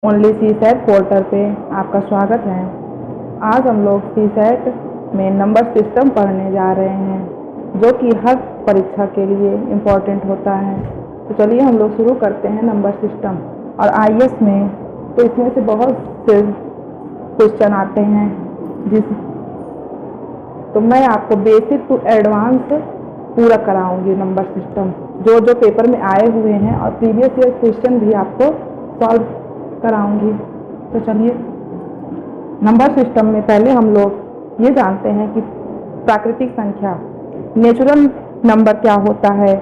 Only CSAT portal पे आपका स्वागत है। आज हम लोग सीसेट में नंबर सिस्टम पढ़ने जा रहे हैं जो कि हर परीक्षा के लिए इम्पोर्टेंट होता है। तो चलिए हम लोग शुरू करते हैं नंबर सिस्टम। और आईएएस में तो इसमें से बहुत से क्वेश्चन आते हैं तो मैं आपको बेसिक टू एडवांस पूरा कराऊंगी नंबर सिस्टम जो जो पेपर में आए हुए हैं, और प्रीवियस ईयर क्वेश्चन भी आपको सॉल्व कराऊंगी। तो चलिए नंबर सिस्टम में पहले हम लोग ये जानते हैं कि प्राकृतिक संख्या, नेचुरल नंबर क्या होता है,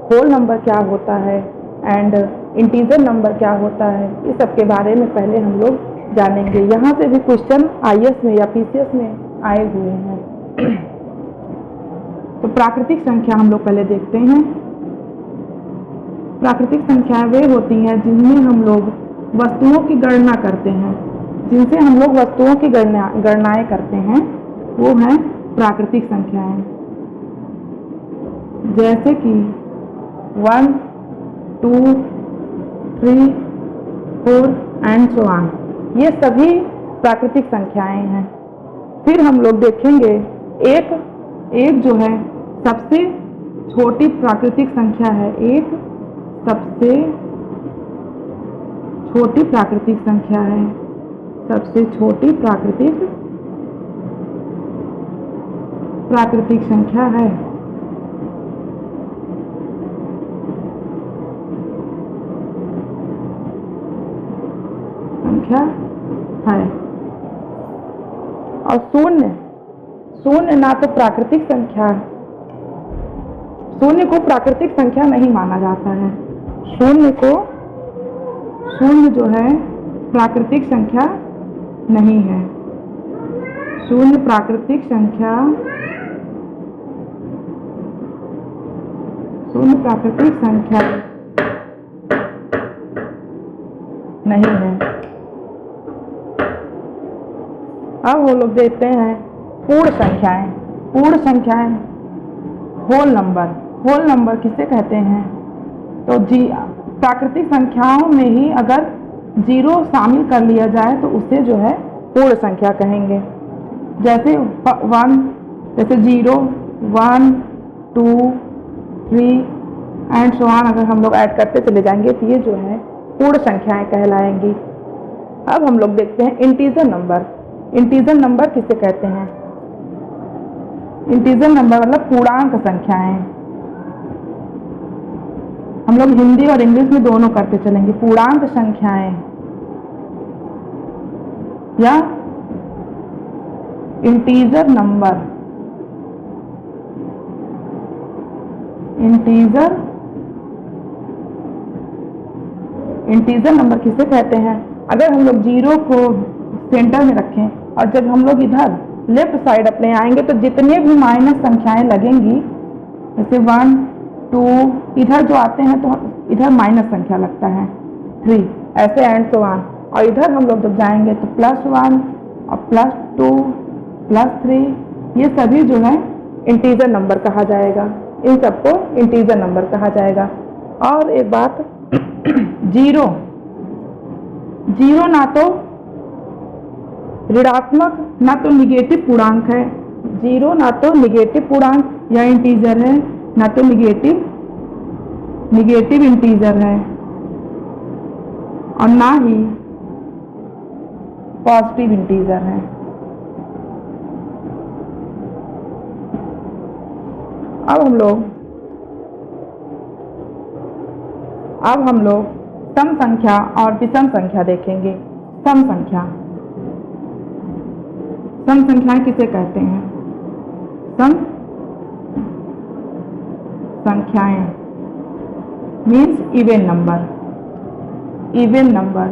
होल नंबर क्या होता है एंड इंटीजर नंबर क्या होता है। इस सब के बारे में पहले हम लोग जानेंगे। यहाँ से भी क्वेश्चन आईएएस में या पीसीएस में आए हुए हैं। तो प्राकृतिक संख्या हम लोग पहले देखते हैं। प्राकृतिक संख्याएं वे होती हैं जिनमें हम लोग वस्तुओं की गणना करते हैं, जिनसे हम लोग वस्तुओं की गणनाएं करते हैं, वो हैं प्राकृतिक संख्याएं। जैसे कि 1, 2, 3, 4 एंड सो ऑन, ये सभी प्राकृतिक संख्याएं हैं। फिर हम लोग देखेंगे एक जो है सबसे छोटी प्राकृतिक संख्या है, एक सबसे छोटी प्राकृतिक संख्या है, सबसे छोटी प्राकृतिक संख्या है। और शून्य ना तो प्राकृतिक संख्या, शून्य को प्राकृतिक संख्या नहीं माना जाता है। शून्य जो है प्राकृतिक संख्या नहीं है। शून्य प्राकृतिक संख्या नहीं है। अब हम लोग देखते हैं पूर्ण संख्याएं। होल नंबर किसे कहते हैं? तो प्राकृतिक संख्याओं में ही अगर 0 शामिल कर लिया जाए तो उसे जो है पूर्ण संख्या कहेंगे। जैसे 0, 1, 2, 3 एंड सो ऑन, अगर हम लोग ऐड करते चले जाएंगे तो ये जो है पूर्ण संख्याएं कहलाएंगी। अब हम लोग देखते हैं इंटीजर नंबर किसे कहते हैं? इंटीजर नंबर मतलब पूर्णांक संख्याएं। हम लोग हिंदी और इंग्लिश में दोनों करते चलेंगे। पूर्णांक संख्याएं या इंटीजर नंबर। इंटीजर नंबर किसे कहते हैं? अगर हम लोग 0 को सेंटर में रखें और जब हम लोग इधर लेफ्ट साइड अपने आएंगे तो जितने भी माइनस संख्याएं लगेंगी, जैसे 1, 2, इधर जो आते हैं तो इधर माइनस संख्या लगता है, 3, ऐसे एंड सो ऑन। और इधर हम लोग जब जाएंगे तो +1 और +2, +3, ये सभी जो है इंटीजर नंबर कहा जाएगा। इन सबको इंटीजर नंबर कहा जाएगा। और एक बात, जीरो ना तो ऋणात्मक ना तो निगेटिव पूर्णांक है। 0 ना तो निगेटिव पूर्णांक या इंटीजर है, ना तो निगेटिव इंटीजर है, और ना ही पॉजिटिव इंटीजर है। अब हम लोग सम संख्या और विषम संख्या देखेंगे। सम संख्याएं किसे कहते हैं? सम संख्याएं means even number. Even number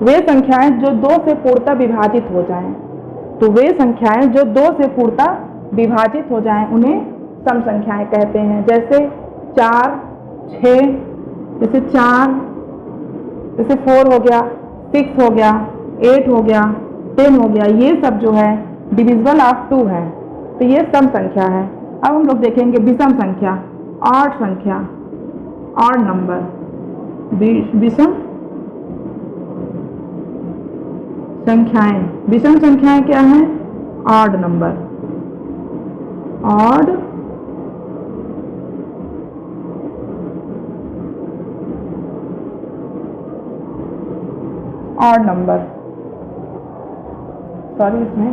वे संख्याएं जो 2 से पूर्णतः विभाजित हो जाएं। तो वे संख्याएं जो 2 से पूर्णतः विभाजित हो जाएं उन्हें सम संख्याएं कहते हैं। जैसे 4, 6, जैसे 4 हो गया, 6 हो गया, 8 हो गया, 10 हो गया। ये सब जो है डिविजिबल ऑफ 2 है, तो ये सम संख्या है। अब हम लोग देखेंगे विषम संख्या, ऑड संख्या, ऑड नंबर, विषम संख्याएं। विषम संख्याएं क्या है? Odd number, odd odd number, sorry इसमें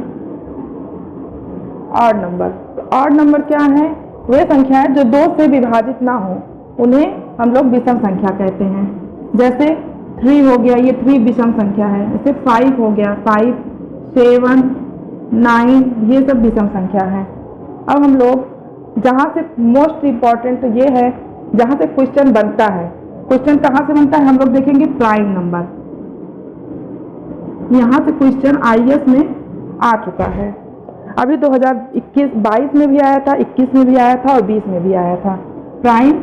ऑड नंबर। तो ऑड नंबर क्या है? वे संख्याएं जो 2 से विभाजित ना हो, उन्हें हम लोग विषम संख्या कहते हैं। जैसे 3 हो गया, ये 3 विषम संख्या है। जैसे 5 हो गया, 5, 7, 9, ये सब विषम संख्या है। अब हम लोग जहाँ से मोस्ट इम्पॉर्टेंट ये है, जहाँ से क्वेश्चन बनता है। क्वेश्चन कहाँ से बनता है? हम लोग देखेंगे प्राइम नंबर। यहाँ से क्वेश्चन IAS में आ चुका है। अभी 2021-22 में भी आया था, 21 में भी आया था और 20 में भी आया था। प्राइम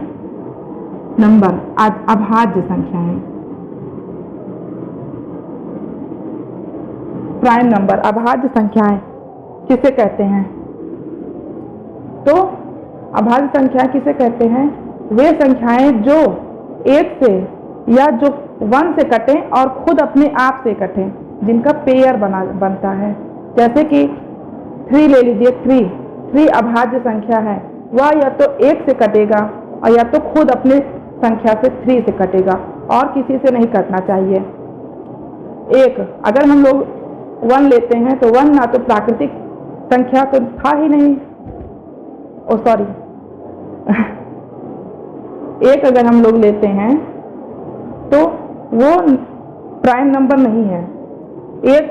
नंबर, अभाज्य संख्याएं। प्राइम नंबर, अभाज्य संख्याएं किसे कहते हैं? तो अभाज्य संख्याएं किसे कहते हैं? वे संख्याएं जो 1 से या जो 1 से कटें और खुद अपने आप से कटें, जिनका पेयर बनता है। जैसे कि 3 ले लीजिए, 3 अभाज्य संख्या है। वह या तो 1 से कटेगा और या तो खुद अपने संख्या से 3 से कटेगा, और किसी से नहीं कटना चाहिए। अगर हम लोग 1 लेते हैं तो 1 ना तो प्राकृतिक संख्या तो था ही नहीं, सॉरी 1 अगर हम लोग लेते हैं तो वो प्राइम नंबर नहीं है। 1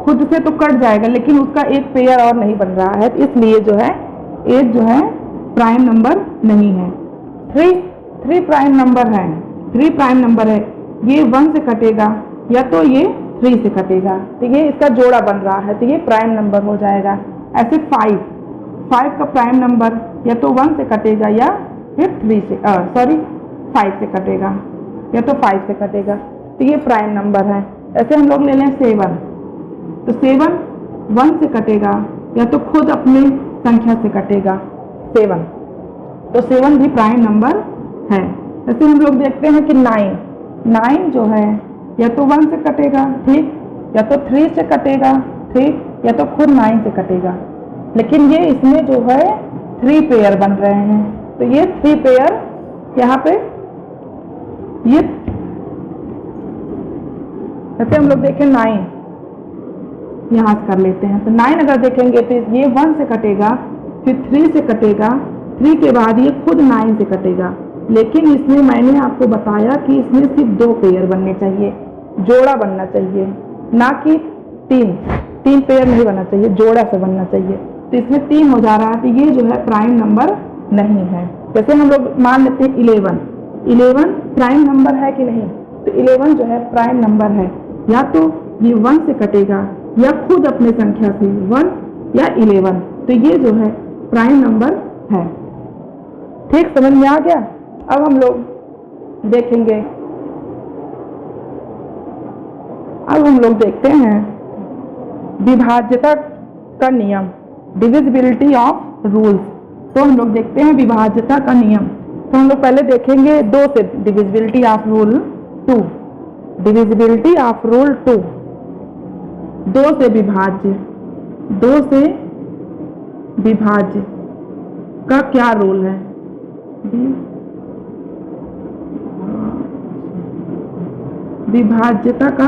खुद से तो कट जाएगा, लेकिन उसका एक पेयर और नहीं बन रहा है, तो इसलिए जो है 1 जो है प्राइम नंबर नहीं है। 3 प्राइम नंबर है। 3 प्राइम नंबर है। ये 1 से कटेगा या तो ये 3 से कटेगा, तो ये इसका जोड़ा बन रहा है, तो ये प्राइम नंबर हो जाएगा। ऐसे 5 का प्राइम नंबर या तो 1 से कटेगा या फिर 5 से कटेगा, या तो 5 से कटेगा, तो ये प्राइम नंबर है। ऐसे हम लोग ले लें 7, तो 7 1 से कटेगा या तो खुद अपनी संख्या से कटेगा 7, तो 7 भी प्राइम नंबर है। ऐसे हम लोग देखते हैं कि 9 जो है या तो 1 से कटेगा, ठीक, या तो 3 से कटेगा, ठीक, या तो खुद 9 से कटेगा। लेकिन ये इसमें जो है 3 पेयर बन रहे हैं, तो ये 3 पेयर यहाँ पे ये। जैसे हम लोग देखें 9 यहाँ से कर लेते हैं, तो 9 अगर देखेंगे तो ये 1 से कटेगा, फिर 3 से कटेगा, 3 के बाद ये खुद 9 से कटेगा। लेकिन इसमें मैंने आपको बताया कि इसमें सिर्फ 2 पेयर बनने चाहिए, जोड़ा बनना चाहिए, ना कि 3 पेयर नहीं बनना चाहिए, जोड़ा से बनना चाहिए। तो इसमें 3 हो जा रहा है, तो ये जो है प्राइम नंबर नहीं है। जैसे हम लोग मान लेते हैं 11 प्राइम नंबर है कि नहीं? तो 11 जो है प्राइम नंबर है। या तो ये 1 से कटेगा या खुद अपने संख्या से 1 या 11, तो ये जो है प्राइम नंबर है। ठीक, समझ में आ गया? अब हम लोग देखेंगे, अब हम लोग देखते हैं विभाज्यता का नियम, डिविजिबिलिटी ऑफ रूल्स। तो हम लोग देखते हैं विभाज्यता का नियम। तो हम लोग पहले देखेंगे 2 से, divisibility of rule 2, divisibility of rule 2, 2 से विभाज्य, 2 से विभाज्य का क्या रूल है? विभाज्यता का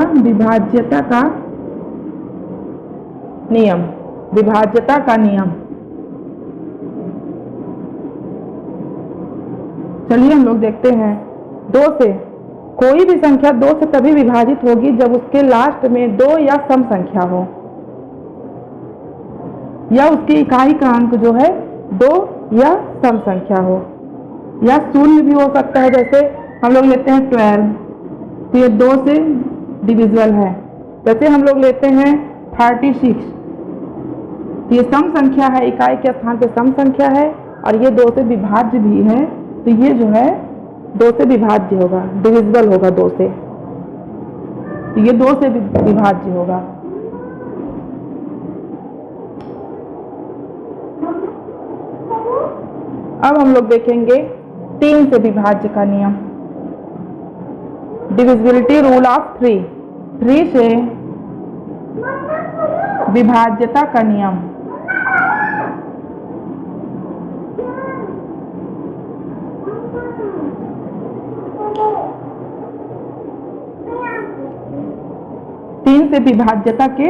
नियम, विभाज्यता का नियम। चलिए हम लोग देखते हैं। 2 से कोई भी संख्या 2 से तभी विभाजित होगी जब उसके लास्ट में 2 या सम संख्या हो, या उसकी इकाई का अंक जो है 2 या सम संख्या हो, या शून्य भी हो सकता है। जैसे हम लोग लेते हैं 12, तो ये 2 से डिविजिबल है। जैसे हम लोग लेते हैं 36, तो ये सम संख्या है, इकाई के स्थान पे सम संख्या है, और ये 2 से विभाज्य भी है, तो ये जो है 2 से विभाज्य होगा, डिविजिबल होगा 2 से, तो ये 2 से विभाज्य होगा। अब हम लोग देखेंगे 3 से विभाज्य का नियम, डिविजिबिलिटी रूल ऑफ 3। 3 से विभाज्यता का नियम। तीन से विभाज्यता के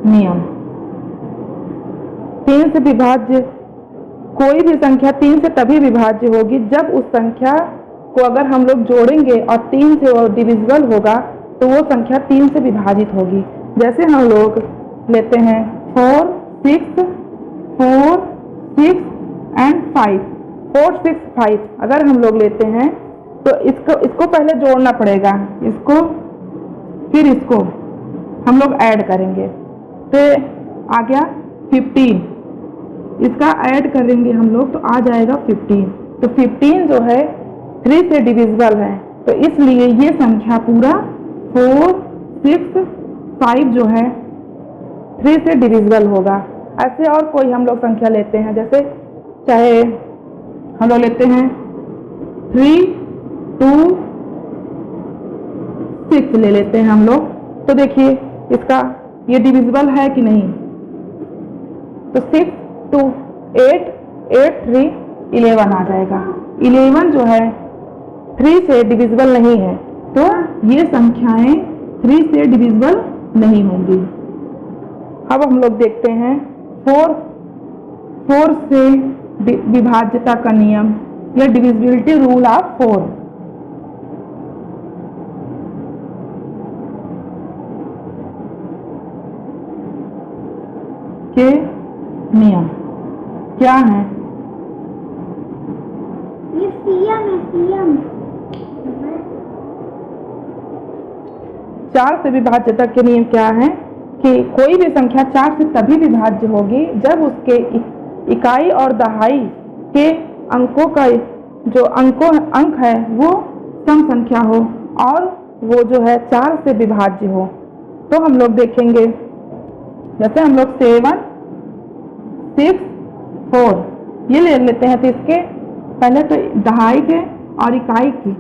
नियम। 3 से विभाज्य कोई भी संख्या 3 से तभी विभाज्य होगी जब उस संख्या को अगर हम लोग जोड़ेंगे और 3 से वो डिविजिबल होगा तो वो संख्या 3 से विभाजित होगी। जैसे हम लोग लेते हैं 4, 6, 4, 6 एंड 5। 4, 6, 5 अगर हम लोग लेते हैं तो इसको पहले जोड़ना पड़ेगा, इसको फिर इसको हम लोग ऐड करेंगे तो आ गया 15। इसका ऐड करेंगे हम लोग तो आ जाएगा 15। तो 15 जो है 3 से डिविजिबल है, तो इसलिए ये संख्या पूरा 4, 6, 5 जो है 3 से डिविजिबल होगा। ऐसे और कोई हम लोग संख्या लेते हैं, जैसे चाहे हम लोग लेते हैं 3, 2, 6 ले लेते हैं हम लोग, तो देखिए इसका ये डिविजिबल है कि नहीं। तो 6, 2, 8, 8, 3, 11 आ जाएगा। 11 जो है 3 से डिविजिबल नहीं है, तो ये संख्याएं 3 से डिविजिबल नहीं होंगी। अब हम लोग देखते हैं 4 से विभाज्यता का नियम या डिविजिबिलिटी रूल ऑफ 4। के नियम क्या है? ये सीएम 4 से विभाज्यता के नियम क्या है कि कोई भी संख्या 4 से तभी विभाज्य होगी जब उसके इकाई और दहाई के अंकों का जो अंक है वो सम संख्या हो और वो जो है 4 से विभाज्य हो। तो हम लोग देखेंगे, जैसे हम लोग 7, 6, 4 ये ले लेते हैं, तो इसके पहले तो दहाई के और इकाई की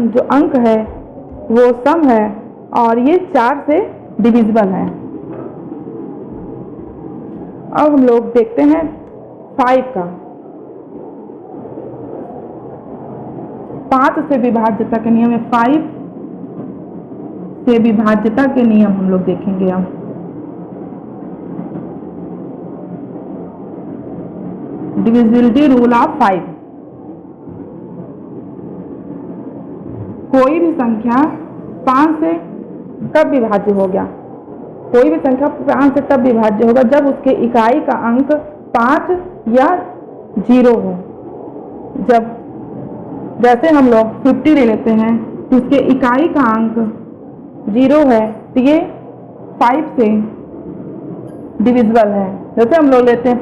जो अंक है वो सम है और ये 4 से डिविजिबल है। अब हम लोग देखते हैं 5 का। 5 से विभाज्यता के नियम है। 5 से विभाज्यता के नियम हम लोग देखेंगे। हम डिविजिबिलिटी रूल ऑफ 5। कोई भी संख्या 5 से कब विभाज्य हो गया? कोई भी संख्या 5 से तब विभाज्य होगा जब उसके इकाई का अंक 5 या 0 हो। जब जैसे हम लोग 50 ले लेते हैं, इसके इकाई का अंक 0 है तो ये 5 से डिविजिबल है। जैसे हम लोग लेते हैं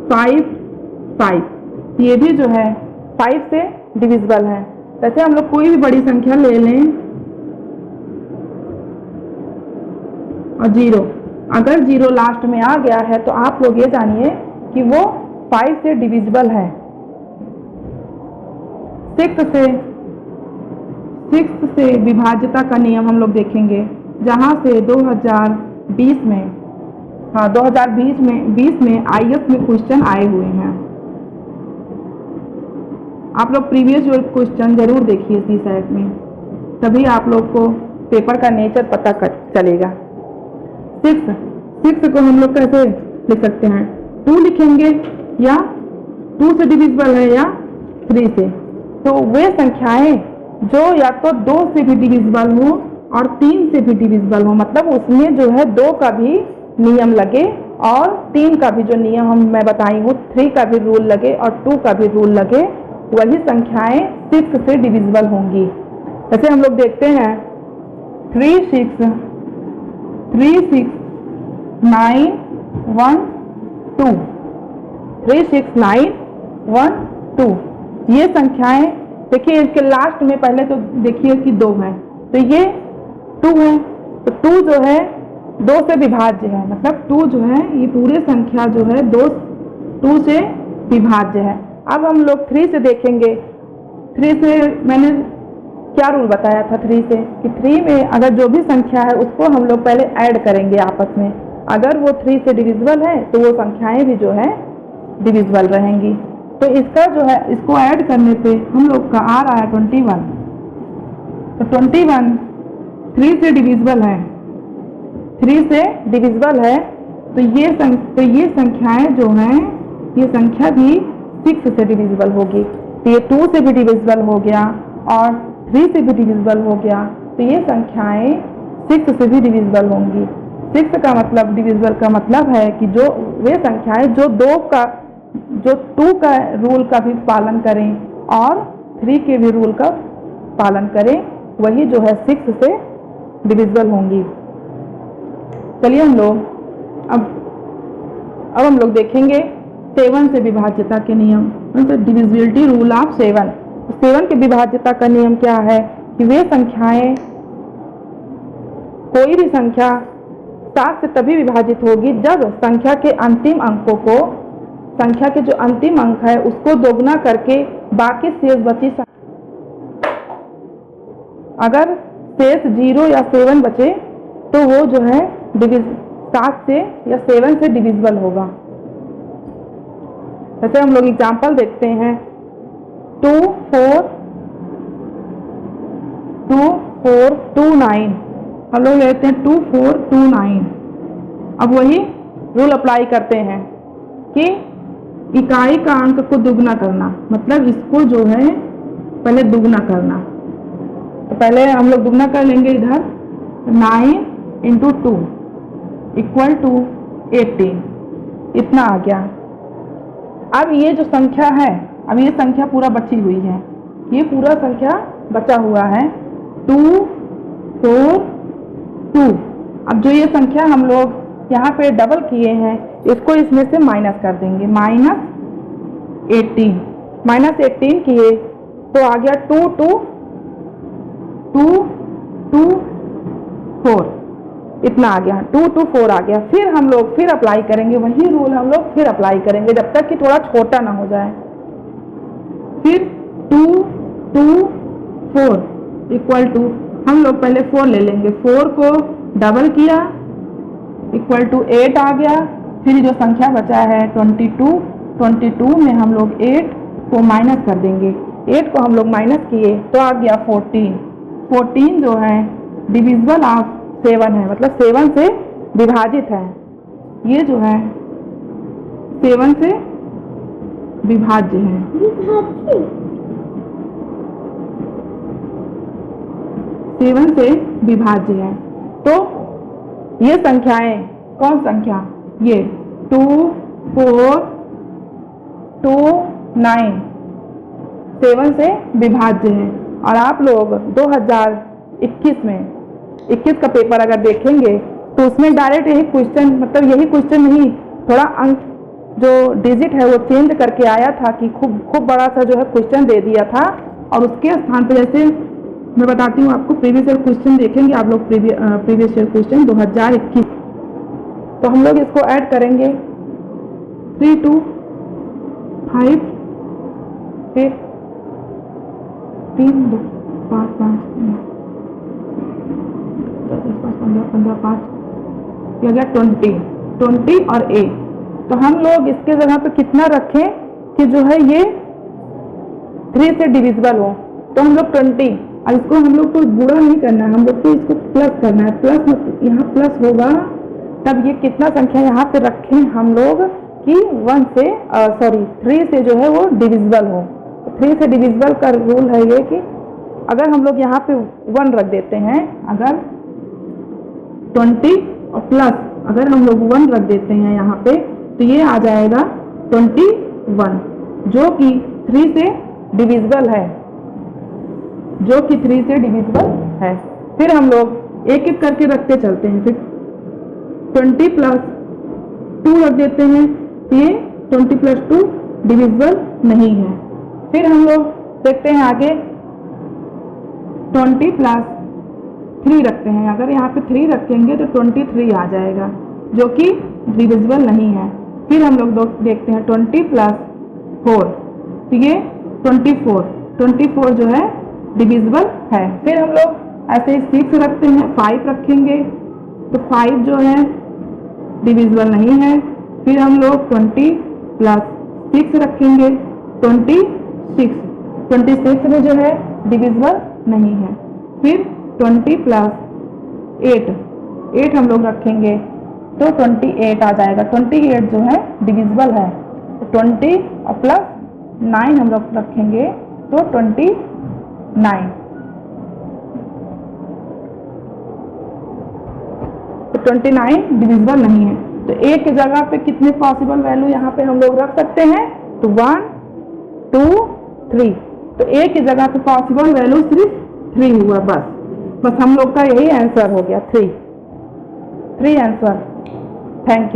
5, 5 ये भी जो है 5 से डिविजिबल है। जैसे हम लोग कोई भी बड़ी संख्या ले लें और 0, अगर 0 लास्ट में आ गया है तो आप लोग ये जानिए कि वो 5 से डिविजिबल है। 6 से विभाज्यता का नियम हम लोग देखेंगे, जहां से 2020 में आईएएस में क्वेश्चन आए हुए हैं। आप लोग प्रीवियस ईयर क्वेश्चन जरूर देखिए इसी साइड में, तभी आप लोग को पेपर का नेचर पता चलेगा। 6 को हम लोग कैसे लिख सकते हैं? 2 लिखेंगे, या 2 से डिविजिबल है या 3 से। तो वे संख्याएं जो या तो 2 से भी डिविजिबल हो और 3 से भी डिविजिबल हो, मतलब उसमें जो है 2 का भी नियम लगे और 3 का भी जो नियम मैं बताई हूँ 3 का भी रूल लगे और 2 का भी रूल लगे, वही संख्याएं 6 से डिविजिबल होंगी। जैसे हम लोग देखते हैं 3, 6, 9, 1, 2, 3, 6, 9, 1, 2 ये संख्याएं देखिए। इसके लास्ट में पहले तो देखिए कि 2 है, तो ये 2 है, तो 2 जो है 2 से विभाज्य है, मतलब 2 जो है ये पूरे संख्या जो है 2 से विभाज्य है। अब हम लोग 3 से देखेंगे। 3 से मैंने क्या रूल बताया था 3 से, कि 3 में अगर जो भी संख्या है उसको हम लोग पहले ऐड करेंगे आपस में। अगर वो 3 से डिविजिबल है तो वो संख्याएं भी जो है डिविजिबल रहेंगी। तो इसका जो है इसको ऐड करने पे हम लोग का आ रहा है 21। तो 21 3 से डिविजिबल है, 3 से डिविजिबल है। तो ये संख्याएं जो हैं ये संख्या भी 6 से डिविजिबल होगी। तो ये 2 से भी डिविजिबल हो गया और 3 से भी डिविजिबल हो गया। तो ये संख्याएं 6 से भी डिविजिबल होंगी। 6 का मतलब डिविजिबल का मतलब है कि जो वे संख्याएं जो 2 का रूल का भी पालन करें और 3 के भी रूल का पालन करें, वही जो है 6 से डिविजिबल होंगी। चलिए हम लोग अब हम लोग देखेंगे 7 से विभाज्यता के नियम, मतलब डिविजिबिलिटी रूल ऑफ 7। 7 के विभाज्यता का नियम क्या है कि वे संख्याएं, कोई भी संख्या 7 से तभी विभाजित होगी जब संख्या के अंतिम अंकों को, संख्या के जो अंतिम अंक है उसको दोगुना करके बाकी शेष बची अगर शेष 0 या 7 बचे तो वो जो है 7 से या 7 से डिविजिबल होगा। जैसे हम लोग एग्जाम्पल देखते हैं 2 4 2 4 2 9, हम लोग लेते हैं 2 4 2 9। अब वही रूल अप्लाई करते हैं कि इकाई का अंक को दुगना करना, मतलब इसको जो है पहले दुगना करना। तो पहले हम लोग दुगना कर लेंगे, इधर 9 × 2 = 18, इतना आ गया। अब ये जो संख्या है, अब ये संख्या पूरा बची हुई है, ये पूरा संख्या बचा हुआ है 2 4 2। अब जो ये संख्या हम लोग यहाँ पे डबल किए हैं इसको इसमें से माइनस कर देंगे, -18 किए तो आ गया 2 2 2 2 4, इतना आ गया, 2 2 4 आ गया। फिर हम लोग फिर अप्लाई करेंगे, वही रूल हम लोग फिर अप्लाई करेंगे जब तक कि थोड़ा छोटा ना हो जाए। फिर 2 2 4 = हम लोग पहले 4 ले लेंगे, 4 को डबल किया = 8 आ गया। फिर जो संख्या बचा है 22 में हम लोग 8 को माइनस कर देंगे, 8 को हम लोग माइनस किए तो आ गया 14 जो है डिविजिबल ऑफ 7 है, मतलब 7 से विभाजित है। ये जो है 7 से विभाज्य है। 7 से विभाज्य है। तो ये संख्याएं, कौन संख्या, ये 2 4 2 9 7 से विभाज्य है। और आप लोग 2021 में 21 का पेपर अगर देखेंगे तो उसमें डायरेक्ट यही क्वेश्चन, मतलब यही क्वेश्चन नहीं, थोड़ा अंक जो डिजिट है वो चेंज करके आया था कि खूब बड़ा सा जो है क्वेश्चन दे दिया था। और उसके स्थान पे जैसे मैं बताती हूँ आपको, प्रीवियस ईयर क्वेश्चन देखेंगे आप लोग, प्रीवियस ईयर क्वेश्चन 2021। तो हम लोग इसको ऐड करेंगे 3 2 5, फिर 3 2 5 5 15 5, ये गया 20 और 8। तो हम लोग इसके जगह पे कितना रखें कि जो है ये 3 से डिविजिबल हो, तो हम लोग 20। और इसको हम लोग को गुणा नहीं करना है, हम लोग को इसको प्लस करना है। प्लस यहाँ प्लस होगा तब ये कितना संख्या यहाँ पे रखें हम लोग कि 3 से जो है वो डिविजिबल हो। 3 से डिविजिबल का रूल है ये कि अगर हम लोग यहाँ पे 1 रख देते हैं, अगर 20 और प्लस अगर हम लोग 1 रख देते हैं यहाँ पे, तो ये आ जाएगा 21, जो कि 3 से डिविजिबल है, जो कि 3 से डिविजिबल है। फिर हम लोग एक एक करके रखते चलते हैं। फिर 20 + 2 रख देते हैं, ये 20 + 2 डिविजिबल नहीं है। फिर हम लोग देखते हैं आगे 20 + 3 रखते हैं, अगर यहाँ पे 3 रखेंगे तो 23 आ जाएगा, जो कि डिविजिबल नहीं है। फिर हम लोग देखते हैं 20 + 4, तो ये 24 जो है डिविजिबल है। फिर हम लोग ऐसे ही 6 रखते हैं, 5 रखेंगे तो 5 जो है डिविजिबल नहीं है। फिर हम लोग 20 + 6 रखेंगे, 26 में जो है डिविजिबल नहीं है। फिर 20 + 8 हम लोग रखेंगे तो 28 आ जाएगा, 28 जो है डिविजिबल है। तो 20 + 9 हम लोग रखेंगे तो 29, तो 29 डिविजिबल नहीं है। तो एक की जगह पे कितने पॉसिबल वैल्यू यहाँ पे हम लोग रख सकते हैं, तो 1 2 3, तो एक की जगह पे पॉसिबल वैल्यू सिर्फ 3 हुआ, बस हम लोग का यही आंसर हो गया, 3 आंसर। Thank you.